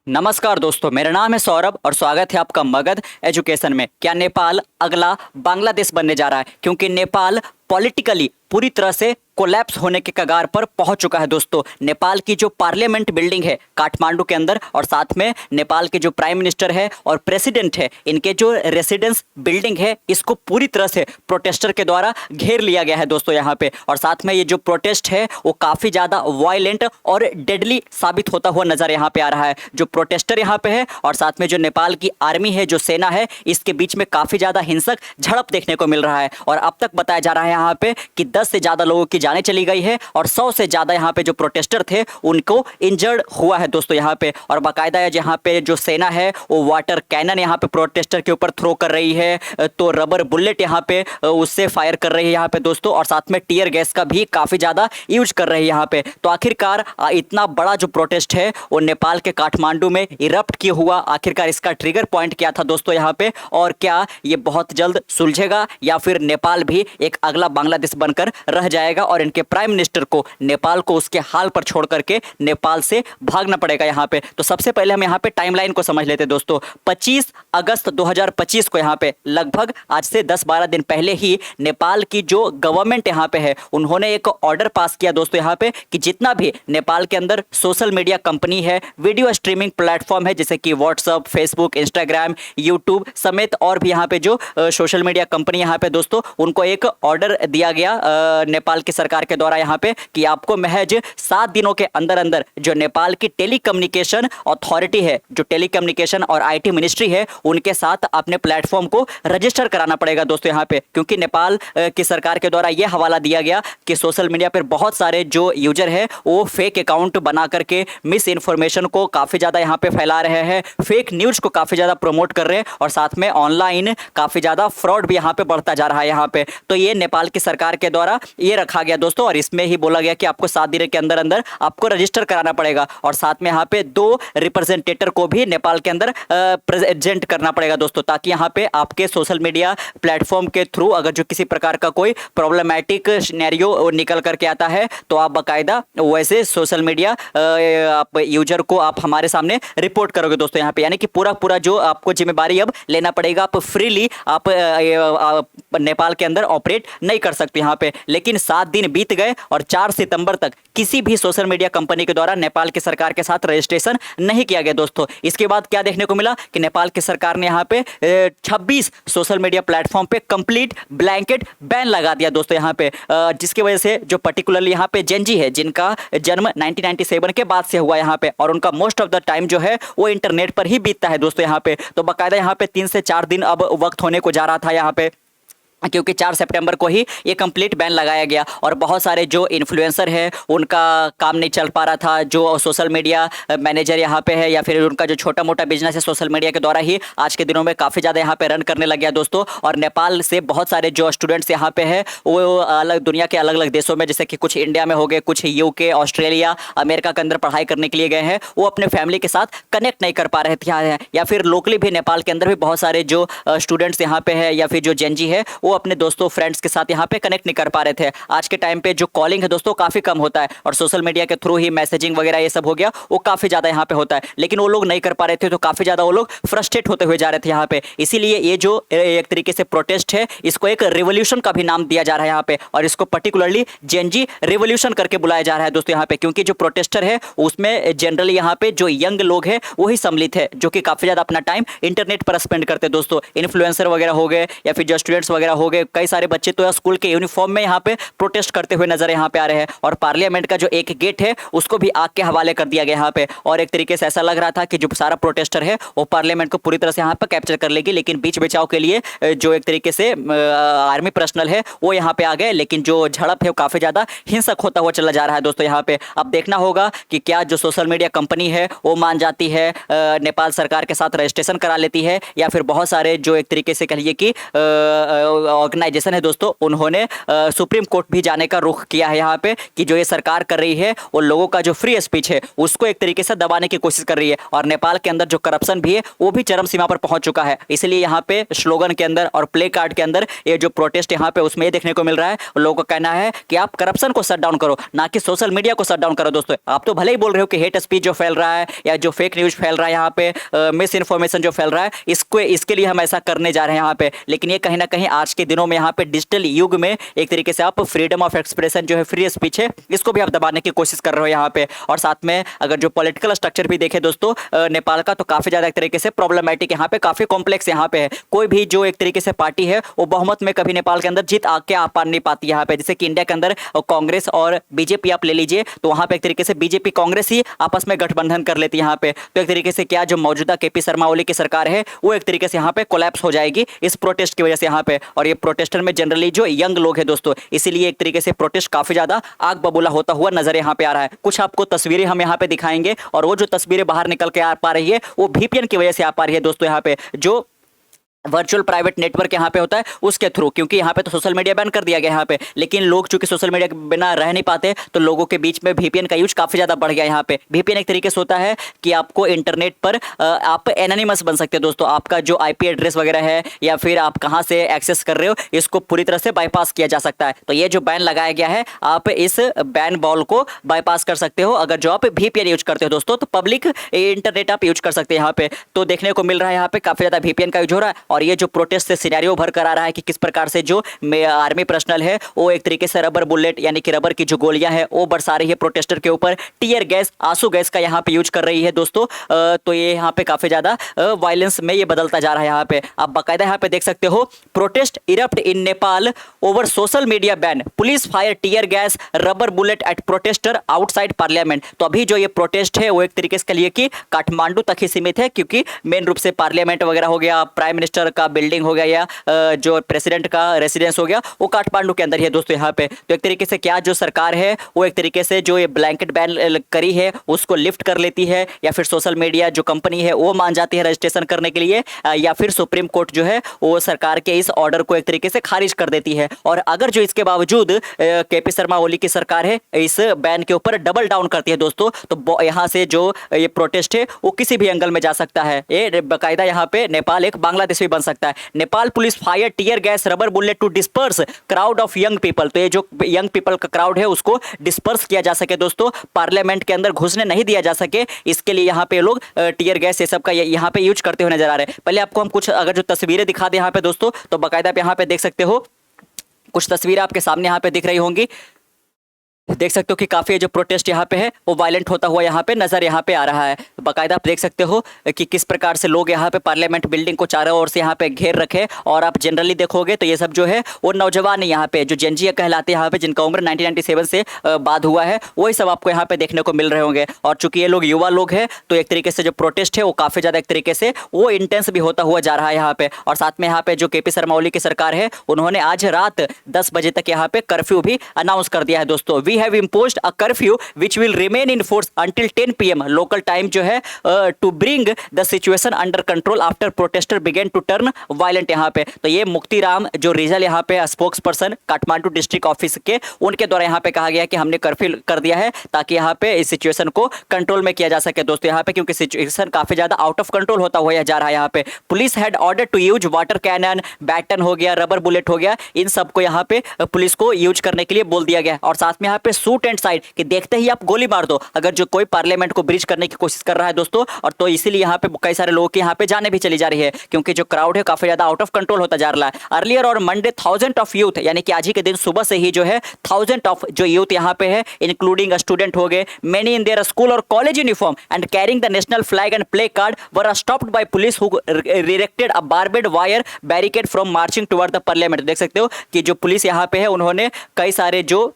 नमस्कार दोस्तों, मेरा नाम है सौरभ और स्वागत है आपका मगध एजुकेशन में। क्या नेपाल अगला बांग्लादेश बनने जा रहा है? क्योंकि नेपाल पॉलिटिकली पूरी तरह से कोलैप्स होने के कगार पर पहुंच चुका है दोस्तों। नेपाल की जो पार्लियामेंट बिल्डिंग है काठमांडू के अंदर, और साथ में नेपाल के जो प्राइम मिनिस्टर है और प्रेसिडेंट है, इनके जो रेसिडेंस बिल्डिंग है, इसको पूरी तरह से प्रोटेस्टर के द्वारा घेर लिया गया है दोस्तों यहाँ पे। और साथ में ये जो प्रोटेस्ट है वो काफ़ी ज़्यादा वायलेंट और डेडली साबित होता हुआ नज़र यहाँ पे आ रहा है। जो प्रोटेस्टर यहाँ पे है और साथ में जो नेपाल की आर्मी है, जो सेना है, इसके बीच में काफ़ी ज़्यादा हिंसक झड़प देखने को मिल रहा है। और अब तक बताया जा रहा है यहाँ पे कि 10 से ज़्यादा लोगों की जाने चली गई है और 100 से ज़्यादा यहाँ पे जो प्रोटेस्टर थे उनको इंजर्ड हुआ है दोस्तों यहाँ पे। और बाकायदा यहाँ पे जो सेना है वो वाटर कैनन यहाँ पे प्रोटेस्टर के ऊपर थ्रो कर रही है, तो रबर बुलेट यहाँ पे उससे फायर कर रही है यहाँ पे दोस्तों, और साथ में टीयर गैस का भी काफ़ी ज़्यादा यूज कर रही है यहाँ पे। तो आखिरकार इतना बड़ा जो प्रोटेस्ट है वो नेपाल के काठमांडू में इरप्ट किया हुआ, आखिरकार इसका ट्रिगर पॉइंट क्या था दोस्तों यहाँ पे, और क्या ये बहुत जल्द सुलझेगा या फिर नेपाल भी एक अगला बांग्लादेश बनकर रह जाएगा और इनके प्राइम मिनिस्टर को नेपाल को उसके हाल पर छोड़ करके नेपाल से भागना पड़ेगा यहाँ पे। तो सबसे पहले हम यहाँ पे टाइमलाइन को समझ लेते दोस्तों। 25 अगस्त 2025 को यहाँ पे लगभग आज से 10-12 दिन पहले ही नेपाल की जो गवर्नमेंट यहाँ पे है उन्होंने एक ऑर्डर पास किया दोस्तों यहाँ पे कि जितना भी नेपाल के अंदर सोशल मीडिया कंपनी है, वीडियो स्ट्रीमिंग प्लेटफॉर्म है, जैसे कि व्हाट्सअप, फेसबुक, इंस्टाग्राम, यूट्यूब समेत और भी यहाँ पे जो सोशल मीडिया कंपनी यहाँ पे दोस्तों, उनको एक ऑर्डर दिया गया नेपाल की सरकार के द्वारा यहाँ पे कि आपको महज 7 दिनों के अंदर अंदर जो नेपाल की टेलीकम्युनिकेशन अथॉरिटी है, जो टेलीकम्युनिकेशन और आईटी मिनिस्ट्री है, उनके साथ अपने प्लेटफॉर्म को रजिस्टर कराना पड़ेगा दोस्तों यहाँ पे। क्योंकि नेपाल की सरकार के द्वारा यह हवाला दिया गया कि सोशल मीडिया पर बहुत सारे जो यूजर है वो फेक अकाउंट बना करके मिस इन्फॉर्मेशन को काफ़ी ज़्यादा यहाँ पे फैला रहे हैं, फेक न्यूज़ को काफ़ी ज़्यादा प्रमोट कर रहे हैं, और साथ में ऑनलाइन काफ़ी ज़्यादा फ्रॉड भी यहाँ पे बढ़ता जा रहा है यहाँ पे। तो ये नेपाल की सरकार के द्वारा ये रखा गया दोस्तों, और इसमें ही बोला गया कि आपको 7 दिन के अंदर अंदर आपको रजिस्टर कराना पड़ेगा, और साथ में यहाँ पे 2 रिप्रेजेंटेटर को भी नेपाल के अंदर प्रेजेंट करना पड़ेगा दोस्तों, ताकि यहाँ पे आपके सोशल मीडिया प्लेटफॉर्म के थ्रू अगर जो किसी प्रकार का कोई प्रॉब्लमैटिक सिनेरियो निकल करके आता है तो आप बाकायदा वैसे सोशल मीडिया आप यूजर को आप हमारे सामने रिपोर्ट करोगे दोस्तों यहाँ पे। यानी कि पूरा जो आपको जिम्मेदारी अब लेना पड़ेगा, आप फ्रीली आप नेपाल के अंदर ऑपरेट नहीं कर सकते यहाँ पे। लेकिन 7 दिन बीत गए और 4 सितंबर तक किसी भी सोशल मीडिया कंपनी के द्वारा नेपाल की सरकार के साथ रजिस्ट्रेशन नहीं किया गया दोस्तों। इसके बाद क्या देखने को मिला कि नेपाल की सरकार ने यहाँ पे 26 सोशल मीडिया प्लेटफॉर्म पे कंप्लीट ब्लैंकेट बैन लगा दिया दोस्तों यहाँ पे, जिसकी वजह से जो पर्टिकुलरली यहाँ पे जेनजी है, जिनका जन्म 1997 के बाद से हुआ यहाँ पे, और उनका मोस्ट ऑफ द टाइम जो है वो इंटरनेट पर ही बीतता है दोस्तों यहाँ पे। तो बाकायदा यहाँ पे 3 से 4 दिन अब वक्त होने को जा रहा था यहाँ पे, क्योंकि 4 सितंबर को ही ये कंप्लीट बैन लगाया गया, और बहुत सारे जो इन्फ्लुएंसर है उनका काम नहीं चल पा रहा था। जो सोशल मीडिया मैनेजर यहाँ पे है या फिर उनका जो छोटा मोटा बिजनेस है सोशल मीडिया के द्वारा ही आज के दिनों में काफ़ी ज़्यादा यहाँ पे रन करने लग गया दोस्तों। और नेपाल से बहुत सारे जो स्टूडेंट्स यहाँ पे है वो अलग दुनिया के अलग अलग देशों में, जैसे कि कुछ इंडिया में हो गए, कुछ यूके, ऑस्ट्रेलिया, अमेरिका के अंदर पढ़ाई करने के लिए गए हैं, वो अपने फैमिली के साथ कनेक्ट नहीं कर पा रहे थे यहाँ, या फिर लोकली भी नेपाल के अंदर भी बहुत सारे जो स्टूडेंट्स यहाँ पे है या फिर जो जेनजी है वो अपने दोस्तों फ्रेंड्स के साथ यहाँ पे कनेक्ट नहीं कर पा रहे थे। आज के टाइम पे जो कॉलिंग है दोस्तों काफ़ी कम होता है, और सोशल मीडिया के थ्रू ही मैसेजिंग वगैरह ये सब हो गया, वो काफ़ी ज़्यादा यहाँ पे होता है। लेकिन वो लोग नहीं कर पा रहे थे, तो काफ़ी ज़्यादा वो लोग फ्रस्ट्रेट होते हुए जा रहे थे यहाँ पे। इसीलिए ये जो एक तरीके से प्रोटेस्ट है, इसको एक रिवोल्यूशन का भी नाम दिया जा रहा है यहाँ पे, और इसको पर्टिकुलरली जेनजी रिवोल्यूशन करके बुलाया जा रहा है दोस्तों यहाँ पे। क्योंकि जो प्रोटेस्टर है उसमें जनरली यहाँ पे जो यंग लोग हैं वही सम्मिलित है, जो कि काफ़ी ज़्यादा अपना टाइम इंटरनेट पर स्पेंड करते दोस्तों। इन्फ्लुएंसर वगैरह हो गए या फिर जो स्टूडेंट्स वगैरह हो गए, कई सारे बच्चे तो स्कूल के यूनिफॉर्म में यहाँ पे प्रोटेस्ट करते हुए नजर यहाँ पे आ रहे हैं, और पार्लियामेंट का जो एक गेट है उसको भी आग के हवाले कर दिया गया यहाँ पे। और एक तरीके से ऐसा लग रहा था कि जो सारा प्रोटेस्टर है वो पार्लियामेंट को पूरी तरह से यहाँ पे कैप्चर कर लेगी, लेकिन बीच बचाव के लिए जो एक तरीके से आर्मी पर्सनल है वो यहाँ पे आ गए। लेकिन जो झड़प है वो काफी ज्यादा हिंसक होता हुआ चला जा रहा है दोस्तों यहाँ पे। अब देखना होगा कि क्या जो सोशल मीडिया कंपनी है वो मान जाती है, नेपाल सरकार के साथ रजिस्ट्रेशन करा लेती है, या फिर बहुत सारे जो एक तरीके से कहिए कि ऑर्गेनाइजेशन है दोस्तों, उन्होंने सुप्रीम कोर्ट भी जाने का रुख किया है यहाँ पे कि जो ये सरकार कर रही है वो लोगों का जो फ्री स्पीच है उसको एक तरीके से दबाने की कोशिश कर रही है। और नेपाल के अंदर जो करप्शन भी है वो भी चरम सीमा पर पहुंच चुका है। इसलिए यहाँ पे स्लोगन के अंदर और प्ले कार्ड के अंदर ये जो प्रोटेस्ट यहाँ पे उसमें ये देखने को मिल रहा है, लोगों का कहना है कि आप करप्शन को शट डाउन करो, ना कि सोशल मीडिया को शट डाउन करो। दोस्तों आप तो भले ही बोल रहे हो कि हेट स्पीच जो फैल रहा है या जो फेक न्यूज फैल रहा है यहाँ पे, मिस इन्फॉर्मेशन जो फैल रहा है, इसके लिए हम ऐसा करने जा रहे हैं यहाँ पे। लेकिन ये कहीं ना कहीं आज के दिनों में यहाँ पे डिजिटल युग में एक तरीके से आप फ्रीडम ऑफ एक्सप्रेशन जो है, फ्री स्पीच है, इसको भी आप दबाने की कोशिश कर रहे हो यहाँ पे। और साथ में अगर जो पॉलिटिकल स्ट्रक्चर भी देखे दोस्तों नेपाल का, तो काफी ज्यादा एक तरीके से प्रॉब्लमैटिक यहाँ पे, काफी कॉम्प्लेक्स यहाँ पे है। कोई भी जो एक तरीके से पार्टी है वो बहुमत में कभी नेपाल के अंदर जीत आके आ पा नहीं पाती यहाँ पे। जैसे कि इंडिया के अंदर कांग्रेस और बीजेपी आप ले लीजिए, तो वहां पे एक तरीके से बीजेपी कांग्रेस ही आपस में गठबंधन कर लेती है यहाँ पे। तो एक तरीके से क्या जो मौजूदा केपी शर्मा ओली की सरकार है वो एक तरीके से यहाँ पे कोलैप्स हो जाएगी इस प्रोटेस्ट की वजह से यहाँ पे। और ये प्रोटेस्टर में जनरली जो यंग लोग हैं दोस्तों, इसीलिए एक तरीके से प्रोटेस्ट काफी ज्यादा आग बबूला होता हुआ नजर यहाँ पे आ रहा है। कुछ आपको तस्वीरें हम यहाँ पे दिखाएंगे और वो जो तस्वीरें बाहर निकल के आ पा रही है वो VPN की वजह से आ पा रही है दोस्तों, यहाँ पे जो वर्चुअल प्राइवेट नेटवर्क यहाँ पे होता है उसके थ्रू। क्योंकि यहाँ पे तो सोशल मीडिया बैन कर दिया गया यहाँ पे, लेकिन लोग चूंकि सोशल मीडिया के बिना रह नहीं पाते, तो लोगों के बीच में VPN का यूज काफी ज्यादा बढ़ गया यहाँ पे। VPN एक तरीके से होता है कि आपको इंटरनेट पर आप एनोनिमस बन सकते हैं दोस्तों। आपका जो IP एड्रेस वगैरह है या फिर आप कहाँ से एक्सेस कर रहे हो, इसको पूरी तरह से बाईपास किया जा सकता है। तो ये जो बैन लगाया गया है, आप इस बैन बॉल को बाईपास कर सकते हो अगर जो आप VPN यूज करते हो दोस्तों। तो पब्लिक इंटरनेट आप यूज कर सकते हैं यहाँ पे। तो देखने को मिल रहा है यहाँ पे काफी ज्यादा VPN का यूज हो रहा है। और ये जो प्रोटेस्ट से सिनेरियो भर कर आ रहा है कि किस प्रकार से जो आर्मी पर्सनल है वो एक तरीके से रबर बुलेट यानी कि रबर की जो गोलियां है वो बरसा रही है प्रोटेस्टर के ऊपर, टीयर गैस, आंसू गैस का यहाँ पे यूज कर रही है दोस्तों। तो ये यहाँ पे काफी ज्यादा वायलेंस में ये बदलता जा रहा है। यहाँ पे आप बाकायदा यहाँ पे देख सकते हो, protest erupt in Nepal over social media ban, police fire tear gas rubber bullet at protester outside parliament. तो अभी जो ये प्रोटेस्ट है वो एक तरीके से लिए कि काठमांडू तक ही सीमित है, क्योंकि मेन रूप से पार्लियामेंट वगैरह हो गया, प्राइम मिनिस्टर का बिल्डिंग हो गया या जो प्रेसिडेंट का रेसिडेंस हो गया, वो काठमांडू के अंदर ही है दोस्तों यहाँ पे। तो एक तरीके से क्या जो सरकार है वो एक तरीके से जो ये ब्लैंकेट बैन करी है उसको लिफ्ट कर लेती है, या फिर सोशल मीडिया जो कंपनी है वो मान जाती है रजिस्ट्रेशन करने के लिए, या फिर सुप्रीम कोर्ट जो है वो सरकार के इस ऑर्डर को एक तरीके से खारिज कर देती है। और अगर जो इसके बावजूद केपी शर्मा ओली की सरकार है इस बैन के ऊपर डबल डाउन करती है दोस्तों, तो यहाँ से जो ये प्रोटेस्ट है वो किसी भी एंगल में जा सकता है। ये बाकायदा यहाँ पे नेपाल एक बांग्लादेश भी बन सकता है। Nepal police fire tear gas rubber bullet to disperse crowd of young people. तो ये जो यंग पीपल का क्राउड है उसको डिस्पर्स किया जा सके दोस्तों, पार्लियामेंट के अंदर घुसने नहीं दिया जा सके, इसके लिए यहाँ पे लोग टीयर गैस ये सब का यहाँ पे यूज करते हुए नजर आ रहे हैं। पहले आपको हम कुछ अगर जो तस्वीरें दिखा दें यहाँ पे दोस्तों, तो बाकायदा आप यहाँ पे देख सकते हो, कुछ तस्वीरें आपके सामने यहाँ पे दिख रही होंगी। देख सकते हो कि काफी जो प्रोटेस्ट यहाँ पे है वो वायलेंट होता हुआ यहाँ पे नजर यहाँ पे आ रहा है। बाकायदा आप देख सकते हो कि किस प्रकार से लोग यहाँ पे पार्लियामेंट बिल्डिंग को चारों ओर से यहाँ पे घेर रखे। और आप जनरली देखोगे तो ये सब जो है वो नौजवान है यहाँ पे, जो जेनजी कहलाते हैं यहाँ पे, जिनका उम्र 1997 से बाद हुआ है, वही सब आपको यहाँ पे देखने को मिल रहे होंगे। और चूंकि ये लोग युवा लोग हैं तो एक तरीके से जो प्रोटेस्ट है वो काफी ज्यादा एक तरीके से वो इंटेंस भी होता हुआ जा रहा है यहाँ पे। और साथ में यहाँ पे जो केपी शर्मा ओली की सरकार है उन्होंने आज रात 10 बजे तक यहाँ पे कर्फ्यू भी अनाउंस कर दिया है दोस्तों। We have imposed a curfew which will remain in force until 10 PM local time जो है, to bring the situation under control after protester began to turn violent. यहाँ पे तो ये मुक्तिराम जो रीजल यहाँ पे spokesperson Kathmandu district office के, उनके द्वारा यहाँ पे कहा गया कि हमने कर्फ्यू कर दिया है ताकि यहाँ पे इस सिचुएशन को कंट्रोल में किया जा सके दोस्तों यहाँ पे, क्योंकि सिचुएशन काफी ज्यादा आउट ऑफ कंट्रोल होता हुआ जा रहा है यहाँ पे। Police had order to use water cannon, baton हो गया, रबर बुलेट हो गया, इन सबको यहाँ पे पुलिस को यूज करने के लिए बोल दिया गया। और साथ में यहाँ पे शूट एंड साइड कि देखते ही आप गोली मार दो अगर जो कोई पार्लियामेंट को ब्रीच करने की कोशिश कर रहा है दोस्तों। और तो इसीलिए यहाँ पे कई सारे लोगों की यहाँ पे जाने भी चली जा रही है, क्योंकि जो क्राउड है काफी ज्यादा आउट ऑफ कंट्रोल होता जा रहा है। अर्लियर और मंडे 1000 ऑफ यूथ, यानी कि आज ही के दिन सुबह से ही जो है 1000 ऑफ जो यूथ यहाँ पे है, इंक्लूडिंग स्टूडेंट हो गए, मेनी इन देयर स्कूल और college uniform and carrying the national flag and play card were stopped bye police who erected a barbed wire barricade from marching toward the parliament. देख सकते हो कि जो police यहाँ पे है उन्होंने कई सारे जो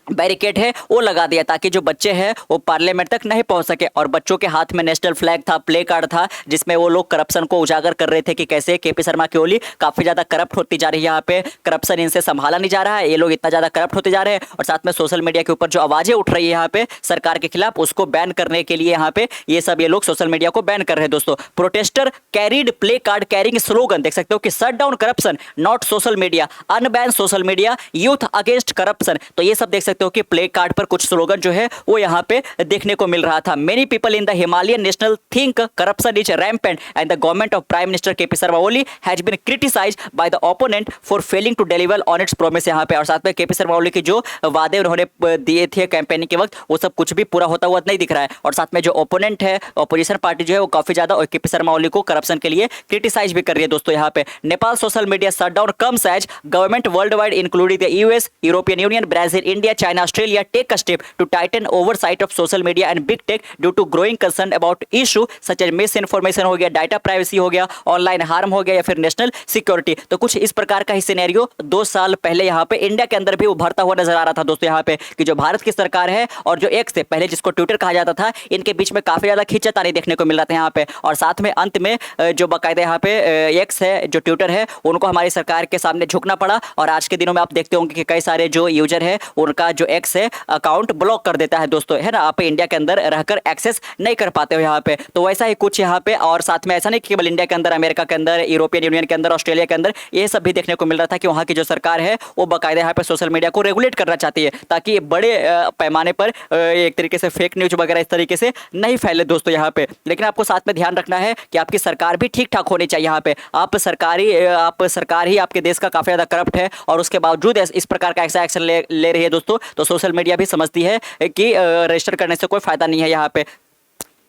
बैरिकेड है वो लगा दिया ताकि जो बच्चे हैं वो पार्लियामेंट तक नहीं पहुंच सके। और बच्चों के हाथ में नेशनल फ्लैग था, प्ले कार्ड था, जिसमें वो लोग करप्शन को उजागर कर रहे थे कि कैसे केपी शर्मा की ओली काफी ज्यादा करप्ट होती जा रही है, यहाँ पे करप्शन इनसे संभाला नहीं जा रहा है, ये लोग इतना ज्यादा करप्ट होते जा रहे हैं। और साथ में सोशल मीडिया के ऊपर जो आवाजें उठ रही है यहाँ पे सरकार के खिलाफ, उसको बैन करने के लिए यहाँ पे ये सब ये लोग सोशल मीडिया को बैन कर रहे हैं दोस्तों। Protester carried play card carrying slogan, देख सकते हो कि shut down corruption not social media, unban social media, youth against corruption. तो ये सब देख सकते हो कि प्ले कार्ड पर कुछ स्लोगन जो है वो यहाँ पे देखने को मिल रहा था। Many people in the Himalayan national think corruption is rampant and the government of prime minister KP Sharma Oli has been criticised by the opponent for failing to deliver on its promise. यहाँ पे और साथ में केपी शर्मा ओली की जो वादे उन्होंने दिए थे कैंपेनिंग के वक्त, वो सब कुछ भी पूरा होता हुआ नहीं दिख रहा है। और साथ में जो ओपोनेंट है, अपोजिशन पार्टी जो है, वो काफी ज्यादा और केपी शर्मा ओली को करप्शन के लिए क्रिटिसाइज भी कर रही है दोस्तों। यहाँ पे Nepal social media shutdown comes as government world wide including the US, European Union, Brazil, India, China, Australia take a step to tighten oversight of social media and big tech due to growing concern about issue such as misinformation हो गया, data privacy हो गया, online harm हो गया या फिर national security. तो कुछ इस प्रकार का ही सिनेरियो 2 साल पहले यहाँ पे इंडिया के अंदर भी उभरता हुआ नजर आ रहा था दोस्तों। यहाँ पे कि जो भारत की सरकार है और जो एक्स से पहले जिसको ट्विटर कहा जाता था, इनके बीच में काफी ज्यादा खींचातानी देखने को मिल रहा था यहाँ पे। और साथ में अंत में जो बाकायदा यहाँ पे एक्स है, जो ट्विटर है, उनको हमारी सरकार के सामने झुकना पड़ा। और आज के दिनों में आप देखते होंगे कि कई सारे जो यूजर है उनका जो एक्स है अकाउंट ब्लॉक कर देता है दोस्तों, है ना। आप इंडिया के अंदर रहकर एक्सेस नहीं कर पाते हो यहाँ पे। तो वैसा ही कुछ यहाँ पे। और साथ में ऐसा नहीं केवल इंडिया के अंदर, अमेरिका के अंदर, यूरोपियन यूनियन के अंदर, ऑस्ट्रेलिया के अंदर ये सब भी देखने को मिल रहा था कि वहाँ की जो सरकार है वो बाकायदा यहाँ पे सोशल मीडिया को रेगुलेट करना चाहती है ताकि बड़े पैमाने पर एक तरीके से फेक न्यूज वगैरह इस तरीके से नहीं फैले दोस्तों यहाँ पे। लेकिन आपको साथ में ध्यान रखना है कि आपकी सरकार भी ठीक ठाक होनी चाहिए यहाँ पे। आप सरकार ही आपके देश का काफी ज्यादा करप्ट है और उसके बावजूद इस प्रकार का ऐसा एक्शन ले रही है दोस्तों। तो सोशल मीडिया भी समझती है कि रजिस्टर करने से कोई फायदा नहीं है यहाँ पे।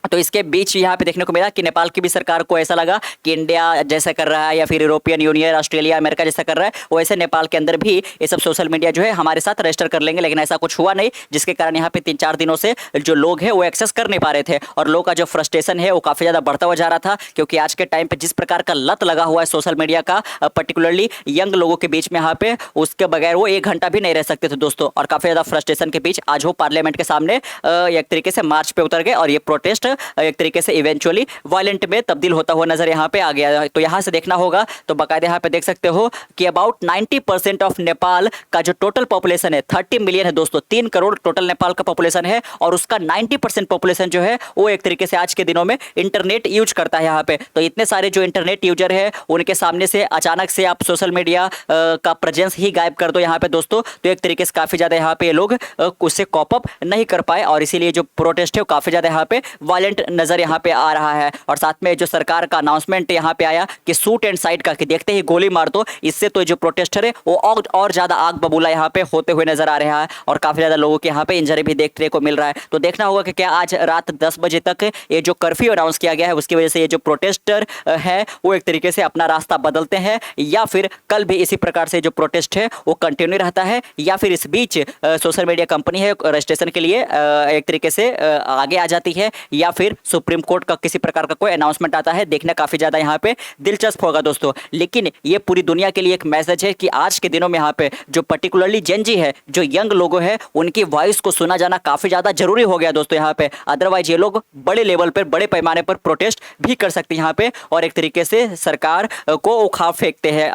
तो इसके बीच यहाँ पे देखने को मिला कि नेपाल की भी सरकार को ऐसा लगा कि इंडिया जैसा कर रहा है या फिर यूरोपियन यूनियन, ऑस्ट्रेलिया, अमेरिका जैसा कर रहा है, वैसे नेपाल के अंदर भी ये सब सोशल मीडिया जो है हमारे साथ रजिस्टर कर लेंगे। लेकिन ऐसा कुछ हुआ नहीं, जिसके कारण यहाँ पे 3-4 दिनों से जो लोग हैं वो एक्सेस कर नहीं पा रहे थे। और लोगों का जो फ्रस्ट्रेशन है वो काफ़ी ज़्यादा बढ़ता हुआ जा रहा था, क्योंकि आज के टाइम पर जिस प्रकार का लत लगा हुआ है सोशल मीडिया का, पर्टिकुलरली यंग लोगों के बीच में, यहाँ पे उसके बगैर वो 1 घंटा भी नहीं रह सकते थे दोस्तों। और काफ़ी ज़्यादा फ्रस्ट्रेशन के बीच आज वो पार्लियामेंट के सामने एक तरीके से मार्च पे उतर गए और ये प्रोटेस्ट एक तरीके से इवेंचुअली वायलेंट में तब्दील होता हुआ नजर यहाँ पे आ गया। तो यहाँ से देखना होगा तो बाकायदा यहाँ पे देख सकते हो कि अबाउट 90% ऑफ नेपाल का जो टोटल पॉपुलेशन है 30 मिलियन है दोस्तों। 3 करोड़ टोटल नेपाल का पॉपुलेशन है और उसका 90% पॉपुलेशन जो है वो एक तरीके से आज के दिनों में इंटरनेट यूज करता है यहाँ पे। तो इतने सारे जो इंटरनेट यूजर है उनके सामने से अचानक से आप सोशल मीडिया का प्रेजेंस ही गायब कर दो यहाँ पे दोस्तों, तो एक तरीके से काफी ज्यादा यहाँ पे लोग उससे कॉप अप नहीं कर पाए और इसीलिए जो प्रोटेस्ट है वो काफी ज्यादा यहाँ पे वायलेंट नजर यहाँ पे आ रहा है। और साथ में जो सरकार का अनाउंसमेंट यहाँ पे आया कि शूट एंड साइड का, कि देखते ही गोली मार दो, इससे तो जो प्रोटेस्टर है वो और ज्यादा आग बबूला यहाँ पे होते हुए नजर आ रहा है और काफी ज्यादा लोगों के यहाँ पे इंजरी भी देखने को मिल रहा है। तो देखना होगा कि क्या आज रात 10 बजे तक ये जो कर्फ्यू अनाउंस किया गया है उसकी वजह से ये जो प्रोटेस्टर है वो एक तरीके से अपना रास्ता बदलते हैं, या फिर कल भी इसी प्रकार से जो प्रोटेस्ट है वो कंटिन्यू रहता है, या फिर इस बीच सोशल मीडिया कंपनी है रजिस्ट्रेशन के लिए एक तरीके से आगे आ जाती है, या फिर सुप्रीम कोर्ट का किसी प्रकार का कोई अनाउंसमेंट आता है। देखना काफी ज्यादा यहाँ पे दिलचस्प होगा दोस्तों। लेकिन ये पूरी दुनिया के लिए एक मैसेज है कि आज के दिनों में यहाँ पे जो पर्टिकुलरली जेनजी है, जो यंग लोगों है, उनकी वॉइस को सुना जाना काफी ज्यादा जरूरी हो गया दोस्तों यहाँ पे। अदरवाइज ये लोग बड़े लेवल पर, बड़े पैमाने पर प्रोटेस्ट भी कर सकते हैं यहाँ पे और एक तरीके से सरकार को उखाड़ सकते हैं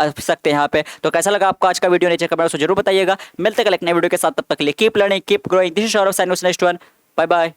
यहाँ पे। तो कैसा लगा आपको आज का वीडियो, नीचे कमेंट में जरूर बताइएगा। मिलते हैं कल एक नए वीडियो के साथ, तब तक के लिए keep learning, keep growing. This is Saurabh, signing off next one. Bye bye.